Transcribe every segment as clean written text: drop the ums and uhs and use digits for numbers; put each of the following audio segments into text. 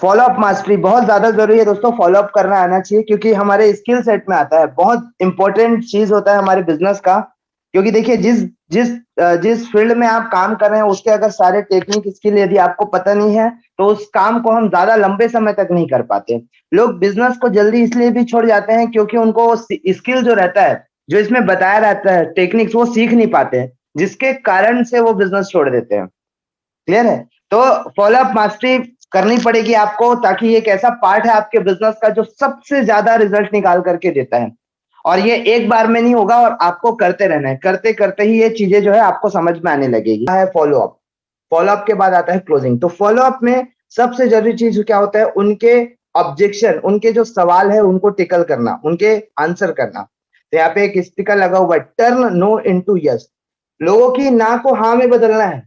Follow up mastery बहुत ज्यादा जरूरी है दोस्तों। फॉलो अप करना आना चाहिए क्योंकि हमारे स्किल सेट में आता है। बहुत इंपॉर्टेंट चीज होता है हमारे बिजनेस का। क्योंकि देखिए जिस जिस जिस फील्ड में आप काम कर रहे हैं उसके अगर सारे टेक्निक स्किल यदि आपको पता नहीं है तो उस काम को हम ज्यादा लंबे समय तक नहीं कर पाते। लोग बिजनेस को जल्दी इसलिए भी छोड़ जाते हैं क्योंकि उनको स्किल जो रहता है, जो इसमें बताया रहता है टेक्निक्स, वो सीख नहीं पाते हैं, जिसके कारण से वो बिजनेस छोड़ देते हैं। क्लियर है? तो फॉलो अप मास्टरी करनी पड़ेगी आपको, ताकि ये एक ऐसा पार्ट है आपके बिजनेस का जो सबसे ज्यादा रिजल्ट निकाल करके देता है। और ये एक बार में नहीं होगा और आपको करते रहना है। करते करते ही ये चीजें जो है आपको समझ में आने लगेगी। है फॉलो अप। फॉलो अप के बाद आता है क्लोजिंग। तो फॉलो अप में सबसे जरूरी चीज क्या होता है? उनके ऑब्जेक्शन, उनके जो सवाल है उनको टिकल करना, उनके आंसर करना। तो यहाँ पे एक स्टिकर लगा हुआ है, टर्न नो इनटू यस। लोगों की ना को हाँ में बदलना है।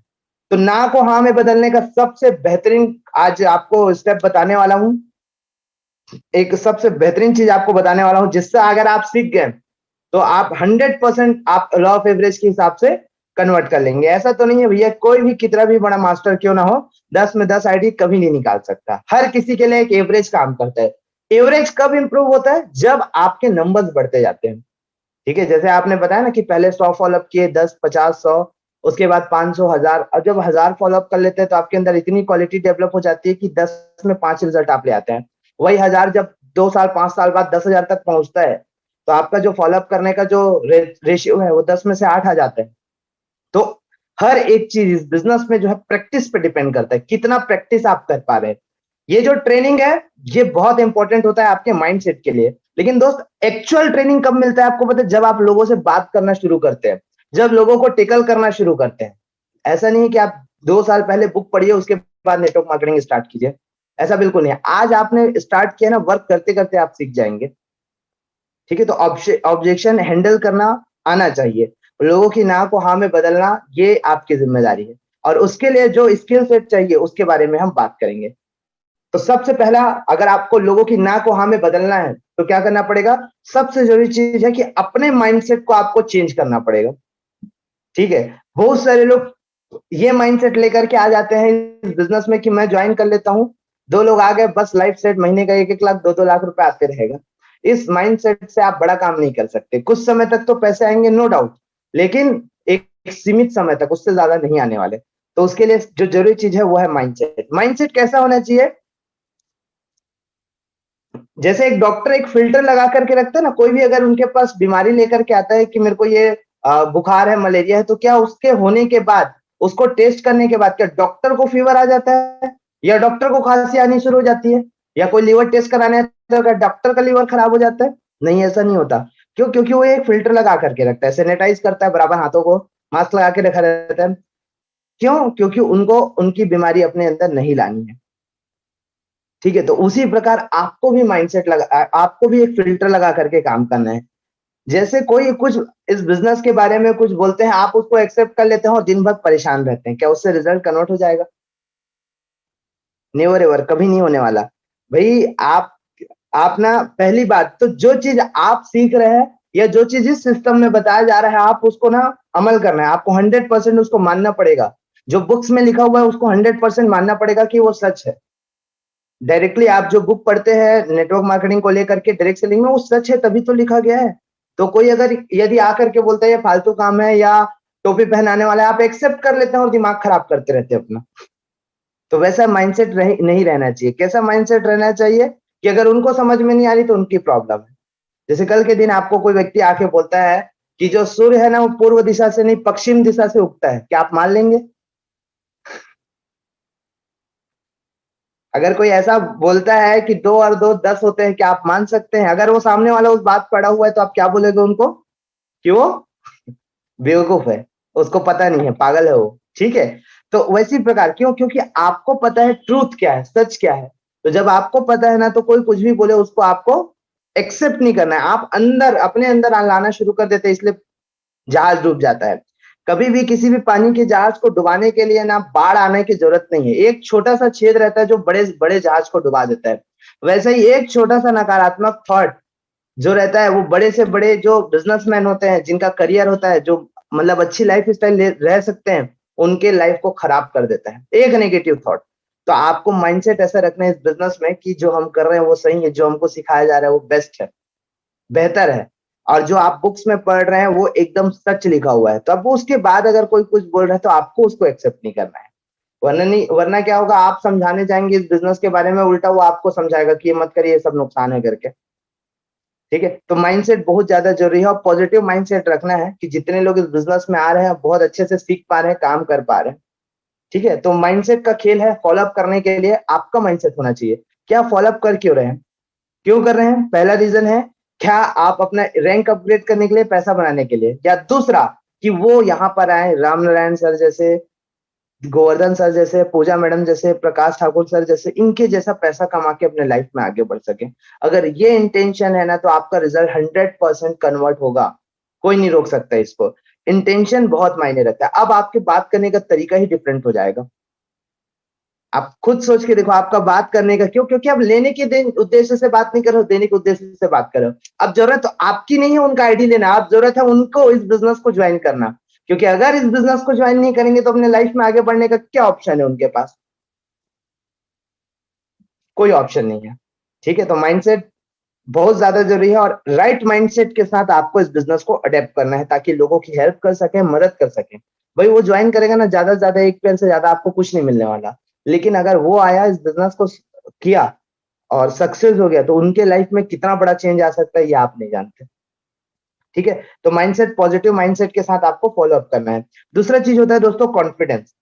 तो ना को हाँ में बदलने का सबसे बेहतरीन आज आपको स्टेप बताने वाला हूं। एक सबसे बेहतरीन चीज आपको बताने वाला हूं, जिससे अगर आप सीख गए तो आप 100% आप लॉ ऑफ एवरेज के हिसाब से कन्वर्ट कर लेंगे। ऐसा तो नहीं है भैया, कोई भी कितना भी बड़ा मास्टर क्यों ना हो, 10 में 10 आईडी कभी नहीं निकाल सकता। हर किसी के लिए एक एवरेज काम करता है। एवरेज कब इंप्रूव होता है? जब आपके नंबर्स बढ़ते जाते हैं। ठीक है, जैसे आपने बताया ना कि पहले 100 फॉलोअप किए, 10, 50, 100, उसके बाद 500, 1000। और जब 1000 फॉलोअप कर लेते हैं तो आपके अंदर इतनी क्वालिटी डेवलप हो जाती है कि 10 में 5 रिजल्ट आप ले आते हैं। वही 1000 जब 2 साल 5 साल बाद 10,000 तक पहुंचता है तो आपका जो फॉलोअप करने का जो रेशियो है वो 10 में से 8 आ जाता है। तो हर एक चीज इस बिजनेस में जो है प्रैक्टिस पे डिपेंड करता है, कितना प्रैक्टिस आप कर पा रहे हैं। ये जो ट्रेनिंग है ये बहुत इंपॉर्टेंट होता है आपके माइंडसेट के लिए। लेकिन दोस्त, एक्चुअल ट्रेनिंग कब मिलता है आपको पता है? जब आप लोगों से बात करना शुरू करते हैं, जब लोगों को टिकल करना शुरू करते हैं। ऐसा नहीं कि आप 2 साल पहले बुक पढ़िए उसके बाद नेटवर्क मार्केटिंग स्टार्ट कीजिए। ऐसा बिल्कुल नहीं है। आज आपने स्टार्ट किया ना, वर्क करते करते आप सीख जाएंगे। ठीक है, तो ऑब्जेक्शन हैंडल करना आना चाहिए। लोगों की ना को हाँ में बदलना ये आपकी जिम्मेदारी है। और उसके लिए जो स्किल सेट चाहिए उसके बारे में हम बात करेंगे। तो सबसे पहला, अगर आपको लोगों की ना को हाँ में बदलना है तो क्या करना पड़ेगा? सबसे जरूरी चीज है कि अपने माइंडसेट को आपको चेंज करना पड़ेगा। ठीक है, बहुत सारे लोग ये माइंडसेट लेकर के आ जाते हैं इस बिजनेस में कि मैं ज्वाइन कर लेता हूं, 2 लोग आ गए, बस लाइफ सेट, महीने का 1-1 लाख 2-2 लाख रुपए आते रहेगा। इस माइंडसेट से आप बड़ा काम नहीं कर सकते। कुछ समय तक तो पैसे आएंगे, नो डाउट, लेकिन एक सीमित समय तक, उससे ज्यादा नहीं आने वाले। तो उसके लिए जो जरूरी चीज है वो है माइंडसेट। माइंडसेट कैसा होना चाहिए? जैसे एक डॉक्टर एक फिल्टर लगा करके रखता है ना, कोई भी अगर उनके पास बीमारी लेकर के आता है कि मेरे को ये बुखार है, मलेरिया है, तो क्या उसके होने के बाद, उसको टेस्ट करने के बाद क्या डॉक्टर को फीवर आ जाता है या डॉक्टर को खांसी आनी शुरू हो जाती है? या कोई लीवर टेस्ट कराने तो क्या डॉक्टर का लीवर खराब हो जाता है? नहीं, ऐसा नहीं होता। क्यों? क्योंकि वो एक फिल्टर लगा करके रखता है, सैनिटाइज करता है बराबर हाथों को, मास्क लगा के रखा रहता है। क्यों? क्योंकि उनको उनकी बीमारी अपने अंदर नहीं लानी है। ठीक है, तो उसी प्रकार आपको भी माइंडसेट लगा, आपको भी एक फिल्टर लगा करके काम करना है। जैसे कोई कुछ इस बिजनेस के बारे में कुछ बोलते हैं, आप उसको एक्सेप्ट कर लेते हैं और दिन भर परेशान रहते हैं, क्या उससे रिजल्ट कन्वर्ट हो जाएगा? नेवर एवर, कभी नहीं होने वाला। भाई आप ना, पहली बात तो जो चीज आप सीख रहे हैं या जो चीज इस सिस्टम में बताया जा रहा है, आप उसको ना अमल करना है। आपको 100% उसको मानना पड़ेगा। जो बुक्स में लिखा हुआ है उसको 100% मानना पड़ेगा कि वो सच है। डायरेक्टली आप जो बुक पढ़ते हैं नेटवर्क मार्केटिंग को लेकर के, डायरेक्ट सेलिंग में, वो सच है तभी तो लिखा गया है। तो कोई अगर यदि आकर के बोलता है ये फालतू काम है या टोपी पहनाने वाला है, आप एक्सेप्ट कर लेते हैं और दिमाग खराब करते रहते हैं अपना। तो वैसा माइंडसेट नहीं रहना चाहिए। कैसा माइंडसेट रहना चाहिए कि अगर उनको समझ में नहीं आ रही तो उनकी प्रॉब्लम है। जैसे कल के दिन आपको कोई व्यक्ति आके बोलता है कि जो सूर्य है ना वो पूर्व दिशा से नहीं पश्चिम दिशा से उगता है, क्या आप मान लेंगे? अगर कोई ऐसा बोलता है कि 2 और 2 10 होते हैं, क्या आप मान सकते हैं? अगर वो सामने वाला उस बात पढ़ा हुआ है तो आप क्या बोलेगे उनको? कि वो बेवकूफ है, उसको पता नहीं है, पागल है वो। ठीक है, तो वैसी प्रकार, क्यों? क्योंकि आपको पता है ट्रूथ क्या है, सच क्या है। तो जब आपको पता है ना तो कोई कुछ भी बोले उसको आपको एक्सेप्ट नहीं करना है। आप अंदर, अपने अंदर लाना शुरू कर देते हैं, इसलिए जहाज डूब जाता है। कभी भी किसी भी पानी के जहाज को डुबाने के लिए ना बाढ़ आने की जरूरत नहीं है। एक छोटा सा छेद रहता है जो बड़े बड़े जहाज को डुबा देता है। वैसे ही एक छोटा सा नकारात्मक थॉट जो रहता है, वो बड़े से बड़े जो बिजनेसमैन होते हैं, जिनका करियर होता है, जो मतलब अच्छी लाइफ स्टाइल रह सकते हैं, उनके लाइफ को खराब कर देता है एक नेगेटिव थॉट। तो आपको माइंडसेट ऐसा रखना है इस बिजनेस में कि जो हम कर रहे हैं वो सही है, जो हमको सिखाया जा रहा है वो बेस्ट है, बेहतर है, और जो आप बुक्स में पढ़ रहे हैं वो एकदम सच लिखा हुआ है। तो अब उसके बाद अगर कोई कुछ बोल रहा है तो आपको उसको एक्सेप्ट नहीं करना है, वरना क्या होगा, आप समझाने जाएंगे इस बिजनेस के बारे में, उल्टा वो आपको समझाएगा कि ये मत करिए, ये सब नुकसान है करके। ठीक है, तो माइंडसेट बहुत ज्यादा जरूरी है, और पॉजिटिव माइंडसेट रखना है कि जितने लोग इस बिजनेस में आ रहे हैं बहुत अच्छे से सीख पा रहे हैं, काम कर पा रहे हैं। ठीक है, तो माइंडसेट का खेल है। फॉलोअप करने के लिए आपका माइंडसेट होना चाहिए, क्या फॉलोअप कर क्यों रहे हैं, क्यों कर रहे हैं। पहला रीजन है, क्या आप अपना रैंक अपग्रेड करने के लिए, पैसा बनाने के लिए, या दूसरा कि वो यहाँ पर आए, राम नारायण सर जैसे, गोवर्धन सर जैसे, पूजा मैडम जैसे, प्रकाश ठाकुर सर जैसे, इनके जैसा पैसा कमा के अपने लाइफ में आगे बढ़ सके। अगर ये इंटेंशन है ना, तो आपका रिजल्ट 100% कन्वर्ट होगा, कोई नहीं रोक सकता इसको। इंटेंशन बहुत मायने रखता है। अब आपके बात करने का तरीका ही डिफरेंट हो जाएगा। आप खुद सोच के देखो, आपका बात करने का क्यों, क्योंकि आप लेने के उद्देश्य से बात नहीं कर रहे हो, देने के उद्देश्य से बात कर रहे हो। अब जरूरत तो आपकी नहीं है उनका आईडी लेना, आप जरूरत है उनको इस बिजनेस को ज्वाइन करना, क्योंकि अगर इस बिजनेस को ज्वाइन नहीं करेंगे तो अपने लाइफ में आगे बढ़ने का क्या ऑप्शन है उनके पास, कोई ऑप्शन नहीं है। ठीक है, तो माइंडसेट बहुत ज्यादा जरूरी है, और राइट माइंडसेट के साथ आपको इस बिजनेस को अडेप्ट करना है, ताकि लोगों की हेल्प कर सके, मदद कर सके। भाई वो ज्वाइन करेगा ना, ज्यादा से ज्यादा एक पेन से ज्यादा आपको कुछ नहीं मिलने वाला, लेकिन अगर वो आया, इस बिजनेस को किया और सक्सेस हो गया, तो उनके लाइफ में कितना बड़ा चेंज आ सकता है ये आप नहीं जानते। ठीक है, तो माइंडसेट, पॉजिटिव माइंडसेट के साथ आपको फॉलो अप करना है। दूसरा चीज होता है दोस्तों कॉन्फिडेंस।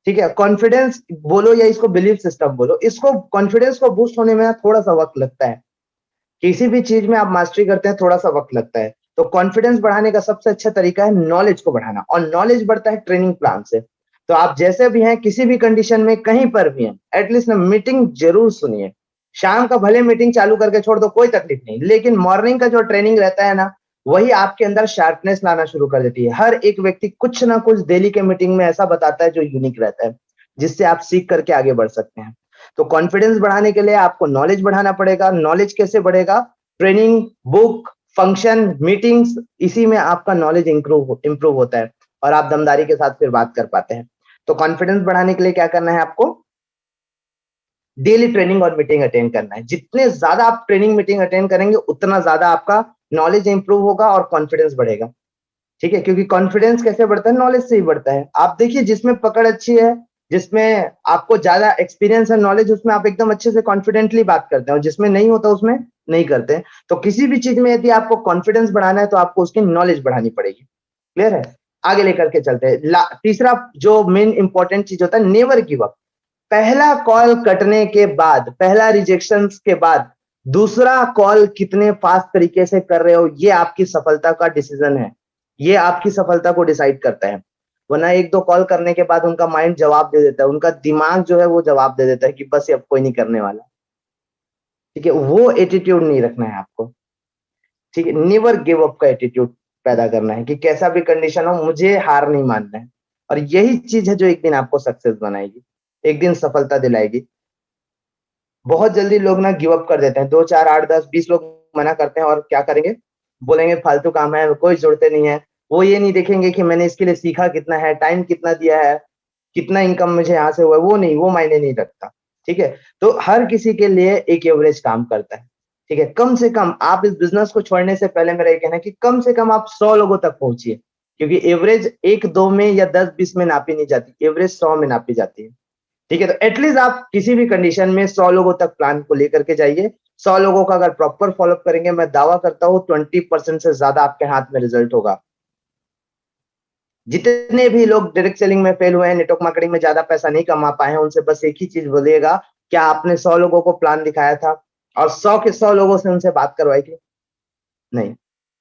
ठीक है, कॉन्फिडेंस बोलो या इसको बिलीफ सिस्टम बोलो, इसको कॉन्फिडेंस को बूस्ट होने में ना थोड़ा सा वक्त लगता है। किसी भी चीज में आप मास्टरी करते हैं थोड़ा सा वक्त लगता है। तो कॉन्फिडेंस बढ़ाने का सबसे अच्छा तरीका है नॉलेज को बढ़ाना, और नॉलेज बढ़ता है ट्रेनिंग प्लान से। तो आप जैसे भी हैं, किसी भी कंडीशन में, कहीं पर भी हैं, एटलीस्ट ना मीटिंग जरूर सुनिए। शाम का भले मीटिंग चालू करके छोड़ दो, कोई तकलीफ नहीं, लेकिन मॉर्निंग का जो ट्रेनिंग रहता है ना, वही आपके अंदर शार्पनेस लाना शुरू कर देती है। हर एक व्यक्ति कुछ ना कुछ डेली के मीटिंग में ऐसा बताता है जो यूनिक रहता है, जिससे आप सीख करके आगे बढ़ सकते हैं। तो कॉन्फिडेंस बढ़ाने के लिए आपको नॉलेज बढ़ाना पड़ेगा। नॉलेज कैसे बढ़ेगा, ट्रेनिंग, बुक, फंक्शन, मीटिंग्स, इसी में आपका नॉलेज इंप्रूव होता है, और आप दमदारी के साथ फिर बात कर पाते हैं। तो कॉन्फिडेंस बढ़ाने के लिए क्या करना है आपको, डेली ट्रेनिंग और मीटिंग अटेंड करना है। जितने ज्यादा आप ट्रेनिंग मीटिंग अटेंड करेंगे, उतना ज्यादा आपका नॉलेज इंप्रूव होगा और कॉन्फिडेंस बढ़ेगा। ठीक है, क्योंकि कॉन्फिडेंस कैसे बढ़ता है, नॉलेज से ही बढ़ता है। आप देखिए, जिसमें पकड़ अच्छी है, जिसमें आपको ज्यादा एक्सपीरियंस है, नॉलेज, उसमें आप एकदम अच्छे से कॉन्फिडेंटली बात करते हैं, और जिसमें नहीं होता उसमें नहीं करते। तो किसी भी चीज में यदि आपको कॉन्फिडेंस बढ़ाना है, तो आपको उसकी नॉलेज बढ़ानी पड़ेगी। क्लियर है, आगे लेकर के चलते हैं। तीसरा जो मेन इंपॉर्टेंट चीज होता है, नेवर गिव अप। पहला कॉल कटने के बाद, पहला रिजेक्शन के बाद दूसरा कॉल कितने फास्ट तरीके से कर रहे हो, ये आपकी सफलता का डिसीजन है, ये आपकी सफलता को डिसाइड करता है। वरना एक दो कॉल करने के बाद उनका माइंड जवाब दे देता है, उनका दिमाग जो है वो जवाब दे देता है कि बस अब कोई नहीं करने वाला। ठीक है, वो एटीट्यूड नहीं रखना है आपको। ठीक है, नेवर गिव अप का एटीट्यूड पैदा करना है कि कैसा भी कंडीशन हो, मुझे हार नहीं मानना है। और यही चीज है जो एक दिन आपको सक्सेस बनाएगी, एक दिन सफलता दिलाएगी। बहुत जल्दी लोग ना गिव अप कर देते हैं, 2 4 8 10 20 लोग मना करते हैं, और क्या करेंगे, बोलेंगे फालतू काम है, कोई जरूरत नहीं है। वो ये नहीं देखेंगे कि मैंने इसके लिए सीखा कितना है, टाइम कितना दिया है, कितना इनकम मुझे यहाँ से हुआ है, वो नहीं, वो मायने नहीं रखता। ठीक है, तो हर किसी के लिए एक एवरेज काम करता है। ठीक है, कम से कम आप इस बिजनेस को छोड़ने से पहले मेरा ये कहना है कि कम से कम आप 100 लोगों तक पहुंचिए, क्योंकि एवरेज 1 2 में या 10 20 में नापी नहीं जाती, एवरेज 100 में नापी जाती है। ठीक है, तो एटलीस्ट आप किसी भी कंडीशन में 100 लोगों तक प्लान को लेकर के जाइए। 100 लोगों का अगर प्रॉपर फॉलोअप करेंगे, मैं दावा करता हूँ 20% से ज्यादा आपके हाथ में रिजल्ट होगा। जितने भी लोग डायरेक्ट सेलिंग में फेल हुए हैं, नेटवर्क मार्केटिंग में ज्यादा पैसा नहीं कमा पाए हैं, उनसे बस एक ही चीज बोलिएगा, क्या आपने 100 लोगों को प्लान दिखाया था और 100 के 100 लोगों से उनसे बात करवाई थी? नहीं।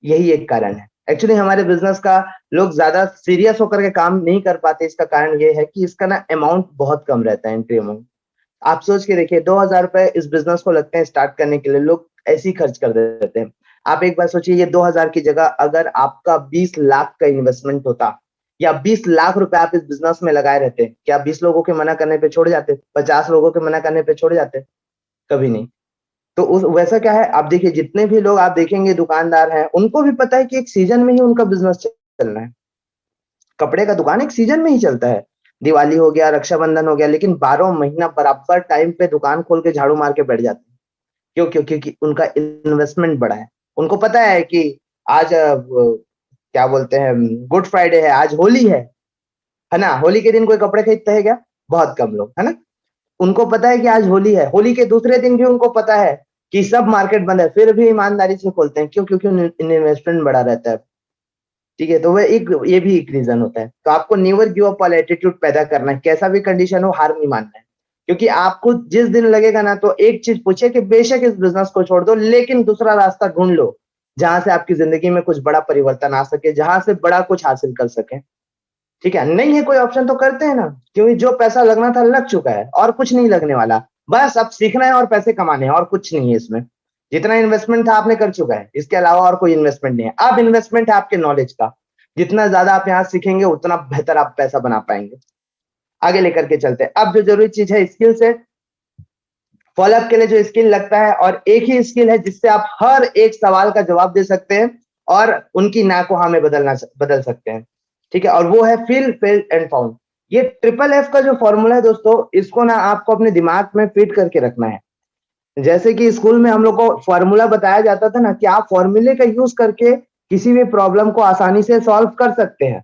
यही एक कारण है। एक्चुअली हमारे बिजनेस का लोग ज्यादा सीरियस होकर के काम नहीं कर पाते, इसका कारण ये है कि इसका ना अमाउंट बहुत कम रहता है, एंट्री अमाउंट। आप सोच के देखिए, 2000 रुपए इस बिजनेस को लगते हैं स्टार्ट करने के लिए, लोग ऐसे ही खर्च कर देते हैं। आप एक बार सोचिए, ये 2000 की जगह अगर आपका 20 लाख का इन्वेस्टमेंट होता, या 20 लाख रुपए आप इस बिजनेस में लगाए रहते, क्या 20 लोगों के मना करने पे छोड़ जाते, 50 लोगों के मना करने पे छोड़ जाते? कभी नहीं। तो उस वैसा क्या है, आप देखिए, जितने भी लोग आप देखेंगे दुकानदार हैं, उनको भी पता है कि एक सीजन में ही उनका बिजनेस चलना है। कपड़े का दुकान एक सीजन में ही चलता है। दिवाली हो गया, रक्षाबंधन हो गया, लेकिन 12 महीना बराबर टाइम पे दुकान खोल के झाड़ू मार के बैठ जाते हैं। क्यों? क्योंकि उनका इन्वेस्टमेंट बड़ा है। उनको पता है कि आज क्या बोलते हैं, गुड फ्राइडे है, आज होली है ना? होली के दिन कोई कपड़े खरीदता है क्या? बहुत कम लोग, है ना? उनको पता है कि आज होली है। होली के दूसरे दिन भी उनको पता है कि सब मार्केट बंद है, फिर भी ईमानदारी से खोलते हैं। क्यों? क्योंकि इन्वेस्टमेंट बड़ा रहता है। ठीक है, तो वह एक ये भी एक रीजन होता है। तो आपको नेवर गिव अप वाला एटीट्यूड पैदा करना है, कैसा भी कंडीशन हो हार नहीं मानना है। क्योंकि आपको जिस दिन लगेगा ना, तो एक चीज पूछे कि बेशक इस बिजनेस को छोड़ दो, लेकिन दूसरा रास्ता ढूंढ लो जहां से आपकी जिंदगी में कुछ बड़ा परिवर्तन आ सके, जहां से बड़ा कुछ हासिल कर सके। ठीक है, नहीं है कोई ऑप्शन तो करते हैं ना, क्योंकि जो पैसा लगना था लग चुका है, और कुछ नहीं लगने वाला। बस अब सीखना है और पैसे कमाने हैं, और कुछ नहीं है इसमें। जितना इन्वेस्टमेंट था आपने कर चुका है, इसके अलावा और कोई इन्वेस्टमेंट नहीं है। अब इन्वेस्टमेंट है आपके नॉलेज का। जितना ज्यादा आप यहाँ सीखेंगे उतना बेहतर आप पैसा बना पाएंगे। आगे लेकर के चलते हैं। अब जो जरूरी चीज है, स्किल सेट। फॉलोअप के लिए जो स्किल लगता है, और एक ही स्किल है जिससे आप हर एक सवाल का जवाब दे सकते हैं और उनकी ना को हाँ में बदल सकते हैं। ठीक है, और वो है फील फेल एंड फाउंड। ये ट्रिपल एफ का जो फॉर्मूला है दोस्तों, इसको ना आपको अपने दिमाग में फिट करके रखना है। जैसे कि स्कूल में हम लोग को फॉर्मूला बताया जाता था ना, कि आप फॉर्मूले का यूज करके किसी भी प्रॉब्लम को आसानी से सॉल्व कर सकते हैं।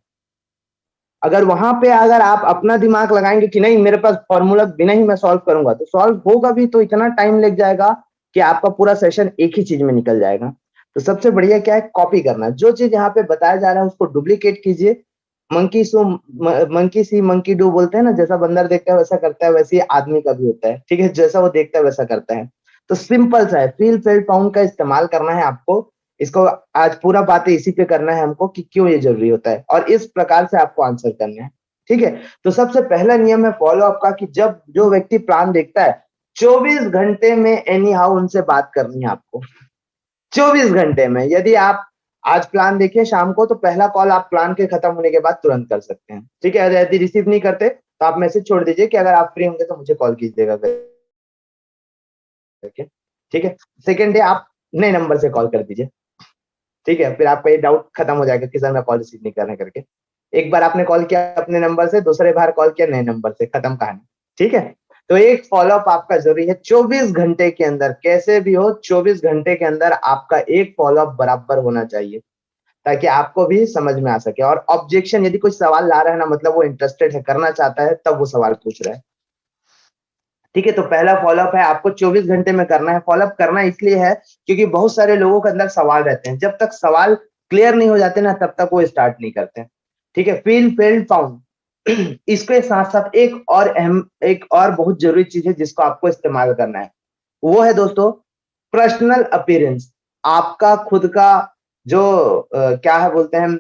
अगर वहां पे अगर आप अपना दिमाग लगाएंगे कि नहीं मेरे पास फॉर्मूला बिना ही मैं सॉल्व करूंगा, तो सॉल्व होगा भी तो इतना टाइम लग जाएगा कि आपका पूरा सेशन एक ही चीज में निकल जाएगा। तो सबसे बढ़िया क्या है, कॉपी करना। जो चीज यहाँ पे बताया जा रहा है उसको डुप्लीकेट कीजिए। मंकी सी मंकी डू बोलते हैं ना, जैसा बंदर देखता है वैसा करता है, वैसे ही आदमी का भी होता है। ठीक है, जैसा वो देखता है वैसा करता है। तो सिंपल सा है, फील फेल फाउंड का इस्तेमाल करना है आपको। इसको आज पूरा बातें इसी पे करना है हमको कि क्यों ये जरूरी होता है, और इस प्रकार से आपको आंसर करना है। ठीक है, तो सबसे पहला नियम है फॉलो अप का, कि जब जो व्यक्ति प्लान देखता है, 24 घंटे में एनी हाउ उनसे बात करनी है आपको। 24 घंटे में यदि आप आज प्लान देखिए शाम को, तो पहला कॉल आप प्लान के खत्म होने के बाद तुरंत कर सकते हैं। ठीक है, यदि रिसीव नहीं करते तो आप मैसेज छोड़ दीजिए कि अगर आप फ्री होंगे तो मुझे कॉल कीजिएगा करके। ठीक है, सेकेंड डे आप नए नंबर से कॉल कर दीजिए। ठीक है, फिर आपका ये डाउट खत्म हो जाएगा कि सर मैं कॉल रिसीव नहीं कर रहे करके। एक बार आपने कॉल किया अपने नंबर से, दूसरे बार कॉल किया नए नंबर से, खत्म कहानी। ठीक है, तो एक फॉलोअप आपका जरूरी है 24 घंटे के अंदर, कैसे भी हो 24 घंटे के अंदर आपका एक फॉलोअप बराबर होना चाहिए, ताकि आपको भी समझ में आ सके। और ऑब्जेक्शन, यदि कोई सवाल ला रहा है ना, मतलब वो इंटरेस्टेड है, करना चाहता है, तब वो सवाल पूछ रहा है। ठीक है, तो पहला फॉलोअप है, आपको 24 घंटे में करना है। फॉलोअप करना इसलिए है क्योंकि बहुत सारे लोगों के अंदर सवाल रहते हैं, जब तक सवाल क्लियर नहीं हो जाते ना, तब तक वो स्टार्ट नहीं करते। ठीक है, फील फेल्ड फाउंड। इसके साथ साथ एक और बहुत जरूरी चीज है जिसको आपको इस्तेमाल करना है, वो है दोस्तों पर्सनल अपीयरेंस। आपका खुद का जो क्या है बोलते हैं,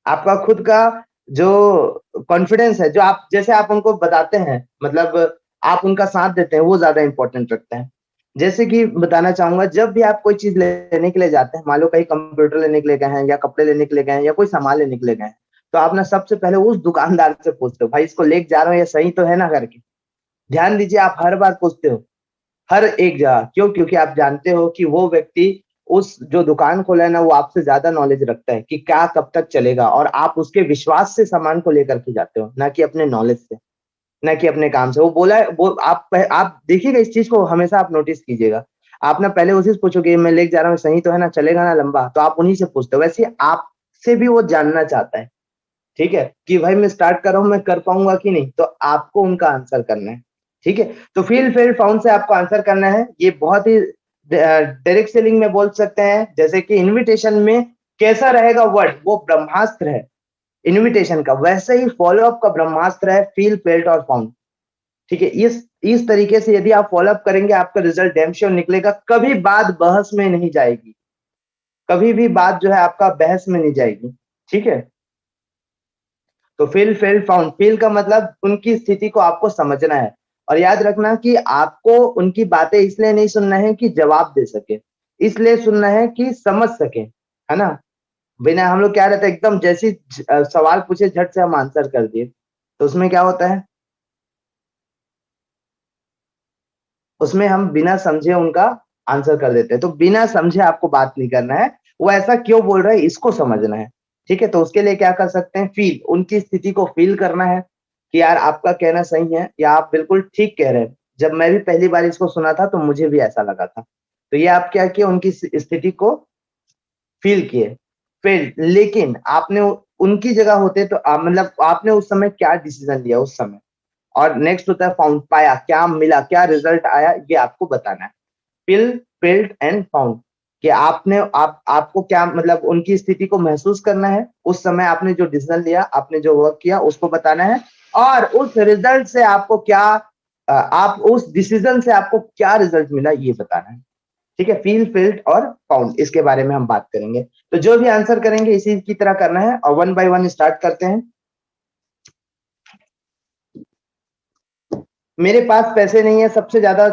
आपका खुद का जो कॉन्फिडेंस है, जो आप जैसे आप उनको बताते हैं, मतलब आप उनका साथ देते हैं, वो ज्यादा इंपॉर्टेंट रखता है। जैसे कि बताना चाहूंगा, जब भी आप कोई चीज लेने के लिए जाते हैं, मान लो कहीं कंप्यूटर लेने के लिए गए हैं, या कपड़े लेने के लिए गए हैं, या कोई सामान लेने के लिए गए हैं, तो आप ना सबसे पहले उस दुकानदार से पूछते हो, भाई इसको लेके जा रहा हूँ ये सही तो है ना करके। ध्यान दीजिए, आप हर बार पूछते हो, हर एक जगह। क्यों? क्योंकि आप जानते हो कि वो व्यक्ति, उस जो दुकान खोला है ना, वो आपसे ज्यादा नॉलेज रखता है कि क्या कब तक चलेगा, और आप उसके विश्वास से सामान को लेकर के जाते हो, ना कि अपने नॉलेज से, ना कि अपने काम से। वो बोला है, वो आप देखिएगा, इस चीज को हमेशा आप नोटिस कीजिएगा। आप ना पहले उसी से पूछोगे, मैं लेके जा रहा हूँ सही तो है ना, चलेगा ना लंबा, तो आप उन्हीं से पूछते हो। वैसे आपसे भी वो जानना चाहता है, ठीक है, कि भाई मैं स्टार्ट कर रहा हूँ, मैं कर पाऊंगा कि नहीं, तो आपको उनका आंसर करना है। ठीक है, तो फील फेल फाउंड से आपको आंसर करना है। ये बहुत ही डायरेक्ट सेलिंग में बोल सकते हैं, जैसे कि इनविटेशन में कैसा रहेगा वर्ड, वो ब्रह्मास्त्र है इनविटेशन का, वैसे ही फॉलोअप का ब्रह्मास्त्र है फील फेल्ट और फाउंड। ठीक है, इस तरीके से यदि आप फॉलोअप करेंगे, आपका रिजल्ट डैम श्योर निकलेगा। कभी बात बहस में नहीं जाएगी, कभी भी बात जो है आपका बहस में नहीं जाएगी। ठीक है, तो फील फेल फाउंड, फील का मतलब उनकी स्थिति को आपको समझना है। और याद रखना कि आपको उनकी बातें इसलिए नहीं सुनना है कि जवाब दे सके, इसलिए सुनना है कि समझ सके, है ना? बिना हम लोग क्या रहता है, एकदम जैसी सवाल पूछे झट से हम आंसर कर दिए, तो उसमें क्या होता है, उसमें हम बिना समझे उनका आंसर कर देते हैं। तो बिना समझे आपको बात नहीं करना है, वो ऐसा क्यों बोल रहा है इसको समझना है। ठीक है, तो उसके लिए क्या कर सकते हैं, फील, उनकी स्थिति को फील करना है। कि यार आपका कहना सही है या आप बिल्कुल ठीक कह रहे हैं। जब मैं भी पहली बार इसको सुना था तो मुझे भी ऐसा लगा था। तो ये आप क्या किए, उनकी स्थिति को फ़ील किए, लेकिन आपने उनकी जगह होते तो मतलब आपने उस समय क्या डिसीज़न लिया उस समय? और नेक्स्ट होता है फाउंड, पाया, क्या मिला, क्या रिज़ल्ट आया, ये आपको बताना है। फ़ील, फ़ील्ड एंड फाउंड, कि आपको क्या मतलब उनकी स्थिति को महसूस करना है, उस समय आपने जो डिसीज़न लिया, आपने जो वर्क किया उसको बताना है, और उस रिज़ल्ट से आपको क्या आप उस डिसीज़न से आपको क्या रिज़ल्ट मिला ये बताना है। ठीक है? फ़ील, फ़ील्ड और फाउंड, इसके बारे में हम बात करेंगे। तो जो भी आंसर करेंगे इसी की तरह करना है, और वन बाय वन स्टार्ट करते हैं। मेरे पास पैसे नहीं है, सबसे ज़्यादा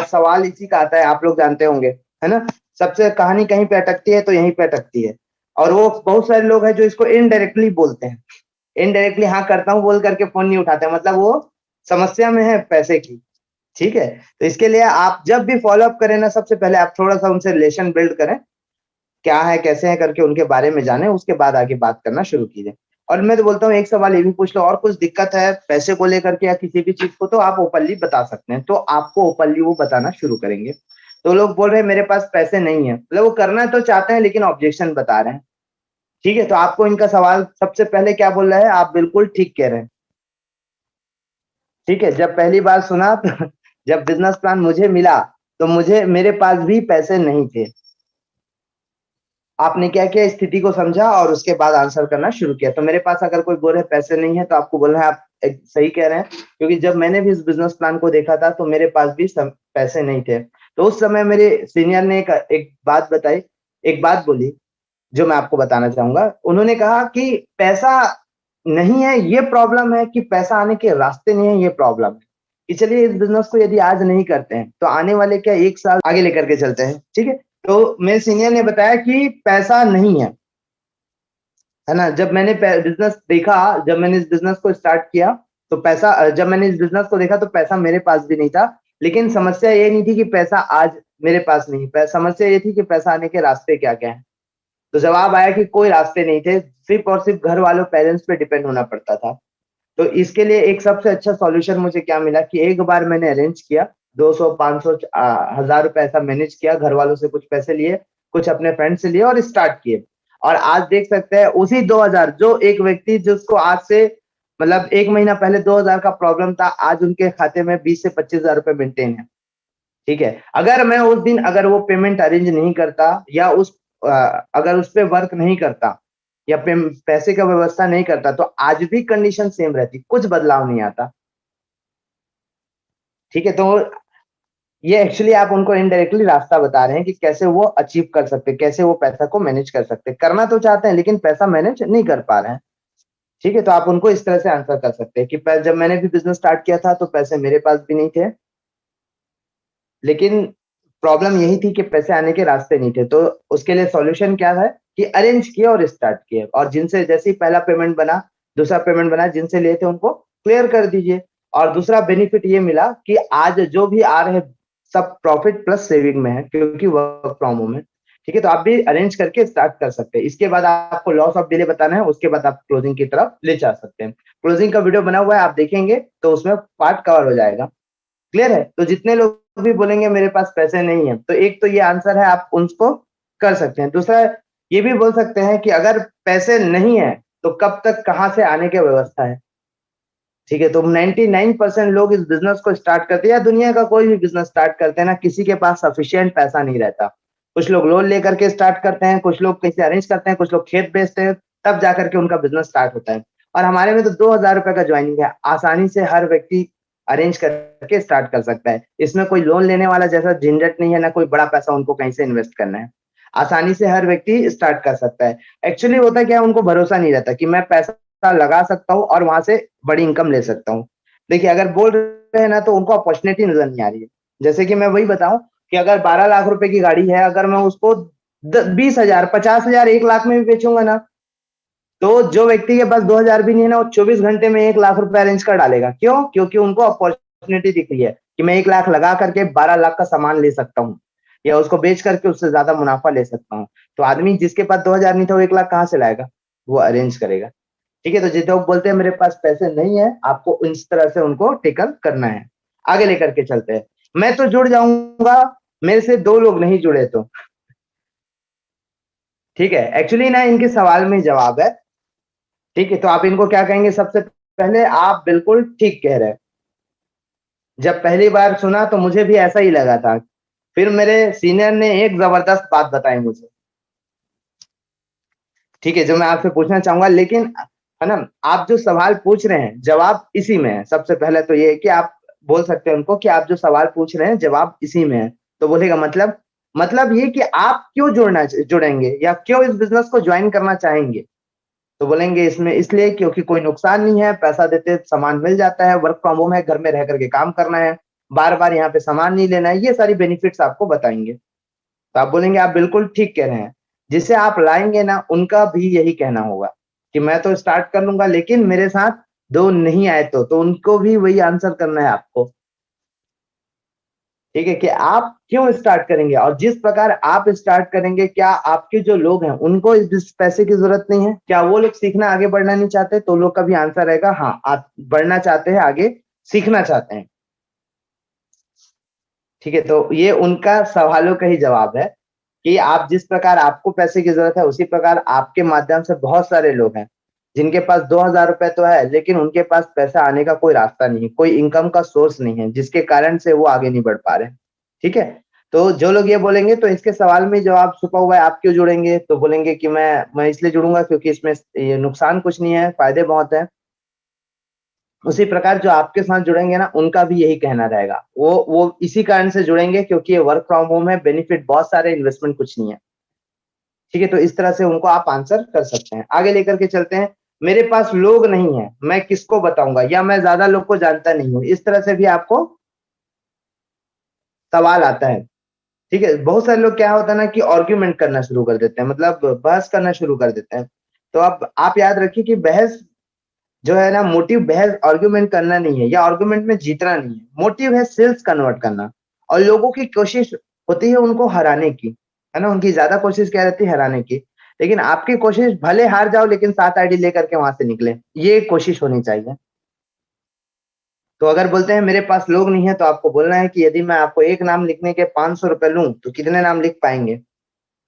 सवाल इसी का आता है, आप लोग जानते होंगे, है ना? सबसे कहानी कहीं पे अटकती है तो यहीं पे अटकती है। और वो बहुत सारे लोग हैं जो इसको इनडायरेक्टली बोलते हैं। इनडायरेक्टली हाँ करता हूँ बोल करके फ़ोन नहीं उठाते हैं, मतलब वो समस्या में है पैसे की। ठीक है? तो इसके लिए आप जब भी फ़ॉलो अप करें ना, सबसे पहले आप थोड़ा-सा उनसे रिलेशन बिल्ड करें। क्या है, कैसे हैं करके उनके बारे में जानें, उसके बाद आगे बात करना शुरू कीजिए। और मैं तो बोलता हूँ एक सवाल ये भी पूछ लो, और कुछ दिक्कत है पैसे को लेकर के या किसी भी चीज़ को, तो आप ओपनली बता सकते हैं। तो आपको ओपनली वो बताना शुरू करेंगे। तो लोग बोल रहे हैं मेरे पास पैसे नहीं है, मतलब वो करना तो चाहते हैं लेकिन ऑब्जेक्शन बता रहे हैं। ठीक है? तो आपको इनका सवाल सबसे पहले क्या बोल रहा है, आप बिल्कुल ठीक कह रहे हैं। ठीक है? जब पहली बार सुना तो जब बिज़नेस प्लान मुझे मिला, तो मुझे मेरे पास भी पैसे नहीं थे। आपने क्या किया, स्थिति को समझा और उसके बाद आंसर करना शुरू किया। तो मेरे पास अगर कोई बोले पैसे नहीं है तो आपको बोलना है आप सही कह रहे हैं, क्योंकि जब मैंने भी इस बिज़नेस प्लान को देखा था तो मेरे पास भी पैसे नहीं थे। तो उस समय मेरे सीनियर ने एक बात बताई, एक बात बोली जो मैं आपको बताना चाहूँगा। उन्होंने कहा कि पैसा नहीं है ये प्रॉब्लम है, कि पैसा आने के रास्ते नहीं है ये प्रॉब्लम है। कि चलिए इस बिज़नेस को यदि आज नहीं करते हैं, तो आने वाले क्या 1 साल आगे लेकर के चलते हैं, ठीक है? तो मेरे सीनियर ने बताया कि पैसा नहीं है ना? जब मैंने बिज़नेस देखा, जब मैंने इस बिज़नेस को स्टार्ट किया, तो पैसा जब मैंने इस बिज़नेस को देखा तो पैसा मेरे पास भी नहीं था। लेकिन समस्या ये नहीं थी कि पैसा आज मेरे पास नहीं, समस्या ये थी कि पैसा आने के रास्ते क्या-क्या हैं। तो जवाब आया कि कोई रास्ते नहीं थे, सिर्फ़ और सिर्फ़ घर वालों, पेरेंट्स पे डिपेंड होना पड़ता था। तो इसके लिए एक सबसे अच्छा सॉल्यूशन मुझे क्या मिला कि एक बार मैंने अरेंज किया, 200, 500 1000 रुपए ऐसा मैनेज किया, घर वालों से कुछ पैसे लिए, कुछ अपने फ्रेंड से लिए और स्टार्ट किए। और आज देख सकते हैं उसी 2000, जो एक व्यक्ति जिसको आज से मतलब 1 महीना पहले 2000 का प्रॉब्लम था, आज उनके खाते में 20 से 25,000 रुपए मेंटेन है। ठीक है? अगर मैं उस दिन अगर वो पेमेंट अरेंज नहीं करता या अगर उस पे वर्क नहीं करता या पैसे का व्यवस्था नहीं करता, तो आज भी कंडीशन सेम रहती, कुछ बदलाव नहीं आता। ठीक है? तो ये एक्चुअली आप उनको इनडायरेक्टली रास्ता बता रहे हैं कि कैसे वो अचीव कर सकते हैं, कैसे वो पैसा को मैनेज कर सकते हैं। करना तो चाहते हैं लेकिन पैसा मैनेज नहीं कर पा रहे हैं। ठीक है? तो आप उनको इस तरह से आंसर कर सकते हैं कि जब मैंने भी बिज़नेस स्टार्ट किया था तो पैसे मेरे पास भी नहीं थे। लेकिन प्रॉब्लम यही थी कि पैसे आने के रास्ते नहीं थे। तो उसके लिए सॉल्यूशन क्या है कि अरेंज किए और स्टार्ट किए, और जिनसे जैसे ही पहला पेमेंट बना, दूसरा पेमेंट बना, जिनसे लिए थे उनको क्लियर कर दीजिए। और दूसरा बेनिफिट ये मिला कि आज जो भी आ रहे सब प्रॉफिट प्लस सेविंग में है, क्योंकि वर्क फ्रॉम होम है। ठीक है? तो आप भी अरेंज करके स्टार्ट कर सकते हैं। इसके बाद आपको लॉस ऑफ डिले बताना है, उसके बाद आप क्लोजिंग की तरफ ले जा सकते हैं। क्लोजिंग का वीडियो बना हुआ है, आप देखेंगे तो उसमें पार्ट कवर हो जाएगा। क्लियर है? तो जितने लोग भी बोलेंगे मेरे पास पैसे नहीं है, तो एक तो ये आंसर है, आप उसको कर सकते हैं। दूसरा ये भी बोल सकते हैं कि अगर पैसे नहीं है, तो कब तक कहाँ से आने की व्यवस्था है। ठीक है? तो 99% लोग इस बिज़नेस को स्टार्ट करते हैं या दुनिया का कोई भी बिज़नेस स्टार्ट करते हैं ना, किसी के पास सफिशिएंट पैसा नहीं रहता। कुछ लोग लोन लेकर के स्टार्ट करते हैं, कुछ लोग कहीं से अरेंज करते हैं, कुछ लोग खेत बेचते हैं, तब जाकर के उनका बिज़नेस स्टार्ट होता है। और हमारे में तो 2000 रुपए का जॉइनिंग है, आसानी से हर व्यक्ति अरेंज करके स्टार्ट कर सकता है। इसमें कोई लोन लेने वाला जैसा झंझट नहीं है, ना कोई बड़ा पैसा उनको कहीं से इन्वेस्ट करना है। आसानी से हर व्यक्ति स्टार्ट कर सकता है। एक्चुअली होता क्या है, उनको भरोसा नहीं रहता कि मैं पैसा लगा सकता हूँ और वहाँ से बड़ी इनकम ले सकता हूँ। देखिए अगर बोल रहे हैं ना तो उनको अपॉर्च्युनिटी नज़र नहीं आ रही है। जैसे कि मैं वही बताऊँ कि अगर 12 लाख रुपए की गाड़ी है, अगर मैं उसको 20,000, 50,000, 1 लाख में भी बेचूँगा ना, तो जो व्यक्ति के पास 2,000 भी नहीं है ना, वो 24 घंटे में 1 लाख रुपए अरेंज कर डालेगा। क्यों? क्योंकि उनको अपॉर्च्युनिटी दिख रही है कि मैं 1 लाख लगा करके 12 लाख का सामान ले सकता हूँ या उसको बेच करके उससे ज़्यादा मुनाफ़ा ले सकता हूँ। तो आदमी जिसके पास 2,000 नहीं था, वो 1 लाख कहाँ से लाएगा? वो अरेंज करेगा। ठीक है, तो जितने लोग बोलते हैं मेरे पास पैसे नहीं है, आपको इस तरह से उनको टेकल करना है। आगे लेकर के चलते हैं। मैं तो जुड़ जाऊंगा, मेरे से 2 लोग नहीं जुड़े तो। ठीक है, एक्चुअली ना इनके सवाल में जवाब है। ठीक है, तो आप इनको क्या कहेंगे? सबसे पहले आप बिल्कुल ठीक कह रहे हैं। जब पहली बार सुना तो मुझे भी ऐसा ही लगा था। फिर मेरे सीनियर ने एक जबरदस्त बात बताई मुझे। ठीक है, जो मैं आपसे पूछना चाहूंगा, लेकिन है ना, आप जो सवाल पूछ रहे हैं जवाब इसी में है। सबसे पहले तो ये है कि आप बोल सकते हैं उनको कि आप जो सवाल पूछ रहे हैं जवाब इसी में है। तो बोलेगा मतलब ये कि आप क्यों जुड़ेंगे या क्यों इस बिजनेस को ज्वाइन करना चाहेंगे? तो बोलेंगे इसमें इसलिए क्योंकि कोई नुकसान नहीं है, पैसा देते सामान मिल जाता है, वर्क फ्रॉम होम है, घर में रह करके काम करना है, बार बार यहाँ पे सामान नहीं लेना है, ये सारी बेनिफिट्स आपको बताएंगे। तो आप बोलेंगे आप बिल्कुल ठीक कह रहे हैं। जिसे आप लाएंगे ना उनका भी यही कहना होगा कि मैं तो स्टार्ट कर लूंगा, लेकिन मेरे साथ 2 नहीं आए तो उनको भी वही आंसर करना है आपको। ठीक है, कि आप क्यों स्टार्ट करेंगे और जिस प्रकार आप स्टार्ट करेंगे, क्या आपके जो लोग हैं उनको इस पैसे की जरूरत नहीं है? क्या वो लोग सीखना आगे बढ़ना नहीं चाहते? तो लोग का भी आंसर रहेगा हाँ, आप बढ़ना चाहते हैं, आगे सीखना चाहते हैं। ठीक है, तो ये उनका सवालों का ही जवाब है कि आप जिस प्रकार आपको पैसे की जरूरत है, उसी प्रकार आपके माध्यम से बहुत सारे लोग हैं जिनके पास 2,000 रुपए तो है, लेकिन उनके पास पैसा आने का कोई रास्ता नहीं है, कोई इनकम का सोर्स नहीं है, जिसके कारण से वो आगे नहीं बढ़ पा रहे हैं। ठीक है, तो जो लोग ये बोलेंगे तो इसके सवाल में जवाब छुपा हुआ है। आप क्यों जुड़ेंगे? तो बोलेंगे कि मैं इसलिए जुड़ूंगा क्योंकि इसमें ये नुकसान कुछ नहीं है, फायदे बहुत है। उसी प्रकार जो आपके साथ जुड़ेंगे ना उनका भी यही कहना रहेगा, वो इसी कारण से जुड़ेंगे क्योंकि ये वर्क फ्रॉम होम है, बेनिफिट बहुत सारे, इन्वेस्टमेंट कुछ नहीं है। ठीक है, तो इस तरह से उनको आप आंसर कर सकते हैं। आगे लेकर के चलते हैं। मेरे पास लोग नहीं है, मैं किसको बताऊंगा, या मैं ज्यादा लोग को जानता नहीं हूँ, इस तरह से भी आपको सवाल आता है। ठीक है, बहुत सारे लोग क्या होता है ना कि आर्ग्यूमेंट करना शुरू कर देते हैं, मतलब बहस करना शुरू कर देते हैं। तो अब आप याद रखिए कि बहस जो है ना, मोटिव बहस आर्ग्यूमेंट करना नहीं है या आर्ग्यूमेंट में जीतना नहीं है, मोटिव है सेल्स कन्वर्ट करना। और लोगों की कोशिश होती है उनको हराने की, है ना, उनकी ज्यादा कोशिश क्या रहती है? हराने की। लेकिन आपकी कोशिश भले हार जाओ लेकिन 7 आईडी लेकर के वहां से निकले, ये कोशिश होनी चाहिए। तो अगर बोलते हैं मेरे पास लोग नहीं है, तो आपको बोलना है कि यदि मैं आपको एक नाम लिखने के 500 रुपए लूं तो कितने नाम लिख पाएंगे?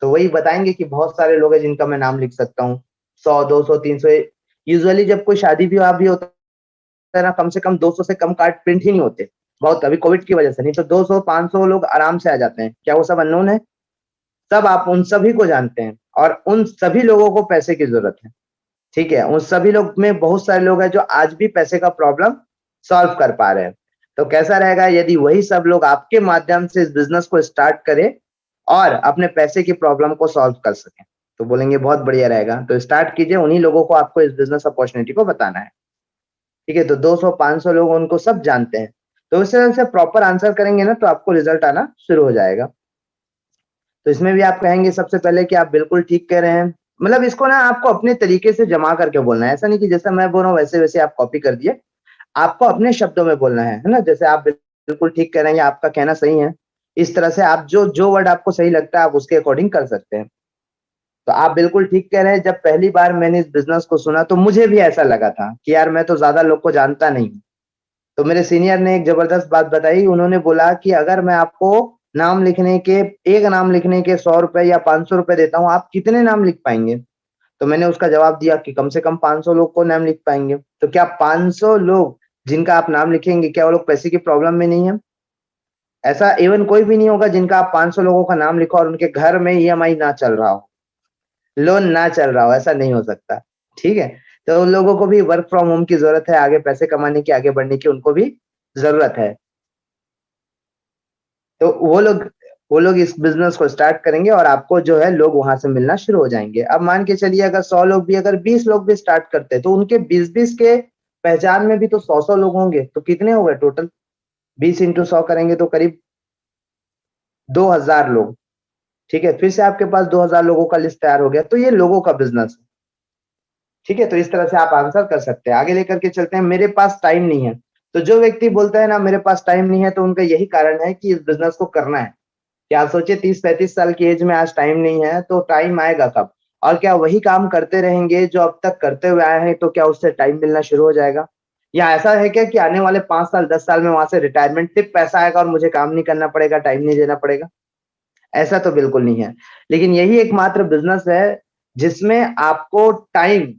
तो वही बताएंगे कि बहुत सारे लोग हैं जिनका मैं नाम लिख सकता हूँ, 100, 200, 300। यूजुअली जब कोई शादी विवाह भी होता है ना, कम से कम 200 से कम कार्ड प्रिंट ही नहीं होते। बहुत अभी कोविड की वजह से, नहीं तो 200 500 लोग आराम से आ जाते हैं। क्या वो सब अननोन है? सब आप उन सभी को जानते हैं और उन सभी लोगों को पैसे की जरूरत है। ठीक है, उन सभी लोग में बहुत सारे लोग हैं जो आज भी पैसे का प्रॉब्लम सॉल्व कर पा रहे हैं। तो कैसा रहेगा यदि वही सब लोग आपके माध्यम से इस बिजनेस को स्टार्ट करें और अपने पैसे की प्रॉब्लम को सॉल्व कर सकें? तो बोलेंगे बहुत बढ़िया रहेगा, तो स्टार्ट कीजिए। उन्हीं लोगों को आपको इस बिजनेस अपॉर्चुनिटी को बताना है। ठीक है, तो 200 500 लोग उनको सब जानते हैं। तो इस तरह से प्रॉपर आंसर करेंगे ना तो आपको रिजल्ट आना शुरू हो जाएगा। तो इसमें भी आप कहेंगे सबसे पहले कि आप बिल्कुल ठीक कह रहे हैं। मतलब इसको ना आपको अपने तरीके से जमा करके बोलना है, ऐसा नहीं कि जैसा मैं बोल रहा हूँ वैसे वैसे आप कॉपी कर दिए। आपको अपने शब्दों में बोलना है ना? जैसे आप बिल्कुल ठीक कह रहे हैं या आपका कहना सही है, इस तरह से आप जो जो वर्ड आपको सही लगता है आप उसके अकॉर्डिंग कर सकते हैं। तो आप बिल्कुल ठीक कह रहे हैं। जब पहली बार मैंने इस बिजनेस को सुना तो मुझे भी ऐसा लगा था कि यार मैं तो ज्यादा लोग को जानता नहीं हूँ। तो मेरे सीनियर ने एक जबरदस्त बात बताई। उन्होंने बोला कि अगर मैं आपको नाम लिखने के एक नाम लिखने के 100 रुपए या 500 रुपए देता हूँ, आप कितने नाम लिख पाएंगे? तो मैंने उसका जवाब दिया कि कम से कम 500 लोग को नाम लिख पाएंगे। तो क्या 500 लोग जिनका आप नाम लिखेंगे, क्या वो लोग पैसे की प्रॉब्लम में नहीं है? ऐसा इवन कोई भी नहीं होगा जिनका आप 500 लोगों का नाम लिखो और उनके घर में ईएमआई ना चल रहा हो, लोन ना चल रहा हो, ऐसा नहीं हो सकता। ठीक है, तो उन लोगों को भी वर्क फ्रॉम होम की जरूरत है, आगे पैसे कमाने की, आगे बढ़ने की उनको भी जरूरत है। तो वो लोग इस बिजनेस को स्टार्ट करेंगे और आपको जो है लोग वहां से मिलना शुरू हो जाएंगे। अब मान के चलिए अगर 100 लोग भी, अगर 20 लोग भी स्टार्ट करते हैं तो उनके 20-20 के पहचान में भी तो 100-100 लोग होंगे। तो कितने हो गए टोटल? 20 इंटू 100 करेंगे तो करीब 2,000 लोग। ठीक है, फिर से आपके पास 2,000 लोगों का लिस्ट तैयार हो गया। तो ये लोगों का बिजनेस है। ठीक है, तो इस तरह से आप आंसर कर सकते हैं। आगे लेकर के चलते हैं। मेरे पास टाइम नहीं है। तो जो व्यक्ति बोलता है ना मेरे पास टाइम नहीं है, तो उनका यही कारण है कि इस बिजनेस को करना है। क्या आप सोचिए 30-35 साल की एज में आज टाइम नहीं है तो टाइम आएगा कब? और क्या वही काम करते रहेंगे जो अब तक करते हुए आए हैं, तो क्या उससे टाइम मिलना शुरू हो जाएगा? या ऐसा है क्या कि आने वाले 5 साल 10 साल में वहां से रिटायरमेंट सिर्फ पैसा आएगा और मुझे काम नहीं करना पड़ेगा, टाइम नहीं देना पड़ेगा? ऐसा तो बिल्कुल नहीं है। लेकिन यही एकमात्र बिजनेस है जिसमें आपको टाइम,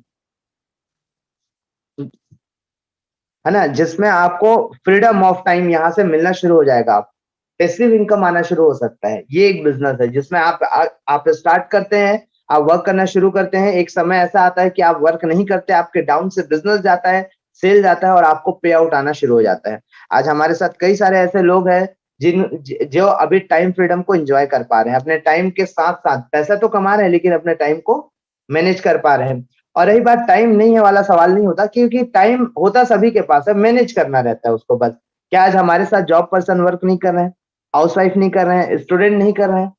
है ना, जिसमें आपको फ्रीडम ऑफ टाइम यहाँ से मिलना शुरू हो जाएगा। पैसिव इनकम आना शुरू हो सकता है। ये एक बिजनेस है जिसमें आप स्टार्ट करते हैं, आप वर्क करना शुरू करते हैं, एक समय ऐसा आता है कि आप वर्क नहीं करते, आपके डाउन से बिजनेस जाता है, सेल जाता है और आपको पे आउट आना शुरू हो जाता है। आज हमारे साथ कई सारे ऐसे लोग हैं जो अभी टाइम फ्रीडम को एंजॉय कर पा रहे हैं, अपने टाइम के साथ साथ पैसा तो कमा रहे हैं लेकिन अपने टाइम को मैनेज कर पा रहे हैं। और रही बात टाइम नहीं है वाला सवाल, नहीं होता, क्योंकि टाइम होता सभी के पास है, मैनेज करना रहता है उसको बस। क्या आज हमारे साथ जॉब पर्सन वर्क नहीं कर रहे हैं, हाउसवाइफ नहीं कर रहे हैं, स्टूडेंट नहीं कर रहे हैं?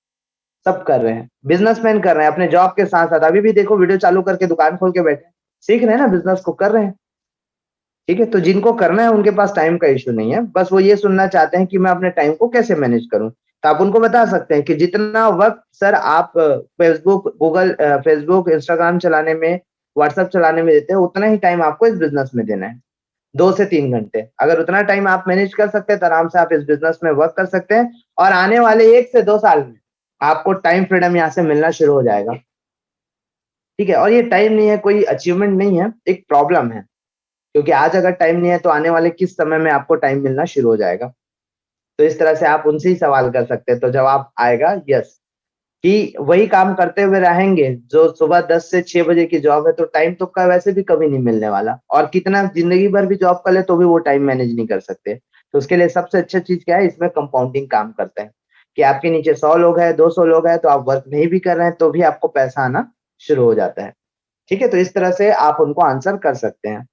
सब कर रहे हैं, बिजनेसमैन कर रहे हैं अपने जॉब के साथ साथ। अभी भी देखो वीडियो चालू करके दुकान खोल के बैठे हैं, सीख रहे हैं ना, बिजनेस को कर रहे हैं। ठीक है, तो जिनको करना है उनके पास टाइम का इश्यू नहीं है, बस वो ये सुनना चाहते हैं कि मैं अपने टाइम को कैसे मैनेज करूं। तो आप उनको बता सकते हैं कि जितना वक्त सर आप फेसबुक इंस्टाग्राम चलाने में, व्हाट्सएप चलाने में देते हैं, उतना ही टाइम आपको इस बिजनेस में देना है, 2 से 3 घंटे। अगर उतना टाइम आप मैनेज कर सकते हैं तो आराम से आप इस बिजनेस में वर्क कर सकते हैं, और आने वाले 1 से 2 साल में आपको टाइम फ्रीडम यहाँ से मिलना शुरू हो जाएगा। ठीक है, और ये टाइम नहीं है, कोई अचीवमेंट नहीं है, एक प्रॉब्लम है। क्योंकि आज अगर टाइम नहीं है तो आने वाले किस समय में आपको टाइम मिलना शुरू हो जाएगा? तो इस तरह से आप उनसे ही सवाल कर सकते हैं, तो जवाब आएगा यस, कि वही काम करते हुए रहेंगे जो सुबह 10 से 6 बजे की जॉब है, तो टाइम तो का वैसे भी कभी नहीं मिलने वाला, और कितना जिंदगी भर भी जॉब कर ले तो भी वो टाइम मैनेज नहीं कर सकते। तो उसके लिए सबसे अच्छा चीज क्या है, इसमें कंपाउंडिंग काम करता है, कि आपके नीचे 100 लोग हैं, 200 लोग हैं, तो आप वर्क नहीं भी कर रहे हैं तो भी आपको पैसा आना शुरू हो जाता है। ठीक है, तो इस तरह से आप उनको आंसर कर सकते हैं।